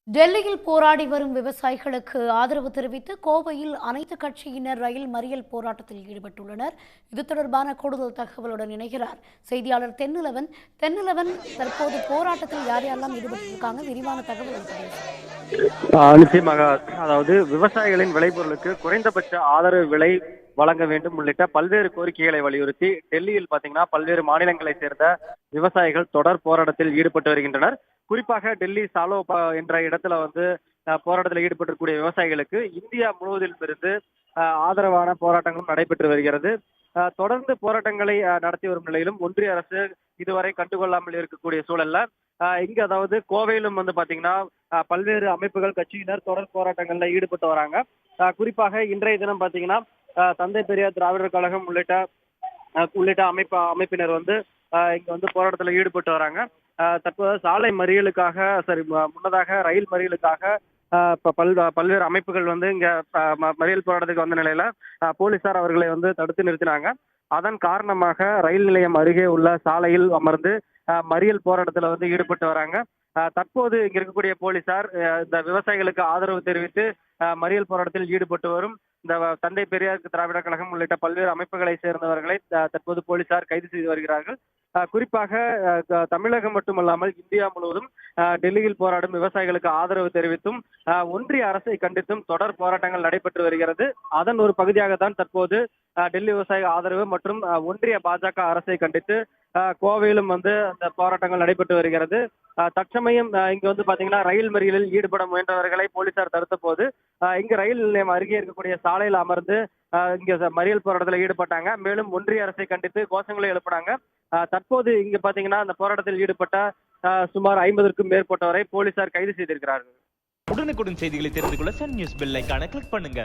டெல்லியில் போராடி வரும் விவசாயிகளுக்கு ஆதரவு தெரிவித்து கோவையில் அனைத்து கட்சியினர் ரயில் மறியல் போராட்டத்தில் ஈடுபட்டுள்ளனர். இது தொடர்பான கூடுதல் தகவலுடன் இணைகிறார் செய்தியாளர் தென்னிலவன். தற்போது போராட்டத்தில் யார் யாரெல்லாம் ஈடுபட்டிருக்காங்க, விரிவான தகவல் நிச்சயமாக. அதாவது விவசாயிகளின் விளைபொருளுக்கு குறைந்தபட்ச ஆதரவு விலை வழங்க வேண்டும் உள்ளிட்ட பல்வேறு கோரிக்கைகளை வலியுறுத்தி டெல்லியில் பாத்தீங்கன்னா பல்வேறு மாநிலங்களை சேர்ந்த விவசாயிகள் தொடர் போராட்டத்தில் ஈடுபட்டு வருகின்றனர். குறிப்பாக டெல்லி சாலோ என்ற இடத்துல போராட்டத்தில் ஈடுபட்டிருக்கக்கூடிய விவசாயிகளுக்கு இந்தியா முழுவதிலும் இருந்து ஆதரவான போராட்டங்களும் நடைபெற்று வருகிறது. தொடர்ந்து போராட்டங்களை நடத்தி வரும் நிலையிலும் ஒன்றிய அரசு இதுவரை கண்டுகொள்ளாமல் இருக்கக்கூடிய சூழல்ல இங்க அதாவது கோவையிலும் பாத்தீங்கன்னா பல்வேறு அமைப்புகள் கட்சியினர் தொடர் போராட்டங்கள்ல ஈடுபட்டு வராங்க. குறிப்பாக இன்றைய தினம் பாத்தீங்கன்னா தந்தை பெரியார் திராவிடர் கழகம் உள்ளிட்ட அமைப்பினர் இங்க போராட்டத்தில் ஈடுபட்டு வராங்க. தற்போது சாலை மறியலுக்காக முன்னதாக ரயில் மறியலுக்காக பல்வேறு அமைப்புகள் இங்க மறியல் போராட்டத்துக்கு வந்த நிலையில போலீசார் அவர்களை தடுத்து நிறுத்தினாங்க. அதன் காரணமாக ரயில் நிலையம் அருகே உள்ள சாலையில் அமர்ந்து மறியல் போராட்டத்தில் ஈடுபட்டு வராங்க. தற்போது இங்க இருக்கக்கூடிய போலீசார் இந்த விவசாயிகளுக்கு ஆதரவு தெரிவித்து மறியல் போராட்டத்தில் ஈடுபட்டு வரும் இந்த தந்தை பெரியார் திராவிடர் கழகம் உள்ளிட்ட பல்வேறு அமைப்புகளை சேர்ந்தவர்களை தற்போது போலீசார் கைது செய்து வருகிறார்கள். குறிப்பாக தமிழகம் மட்டுமல்லாமல் இந்தியா முழுவதும் டெல்லியில் போராடும் விவசாயிகளுக்கு ஆதரவு தெரிவித்தும் ஒன்றிய அரசை கண்டித்தும் தொடர் போராட்டங்கள் நடைபெற்று வருகிறது. அதன் ஒரு பகுதியாகத்தான் தற்போது டெல்லி விவசாய ஆதரவு மற்றும் ஒன்றிய பாஜக அரசை கண்டித்து கோவையிலும் அந்த போராட்டங்கள் நடைபெற்று வருகிறது. தற்சமயம் இங்க பாத்தீங்கன்னா ரயில் மறியலில் ஈடுபட முயன்றவர்களை போலீசார் தடுத்த போது இங்க ரயில் நிலையம் அருகே இருக்கக்கூடிய சாலையில் அமர்ந்து இங்க மறியல் போராட்டத்தில் ஈடுபட்டாங்க. மேலும் ஒன்றிய அரசை கண்டித்து கோஷங்களை எழுப்பினாங்க. தற்போது இங்க பாத்தீங்கன்னா அந்த போராட்டத்தில் ஈடுபட்ட சுமார் 50க்கும் மேற்பட்டவரை போலீசார் கைது செய்திருக்கிறார்கள். உடனுக்குடன் செய்திகளை தெரிந்து கொள்ள சன் நியூஸ் பெல் ஐகானை கிளிக் பண்ணுங்க.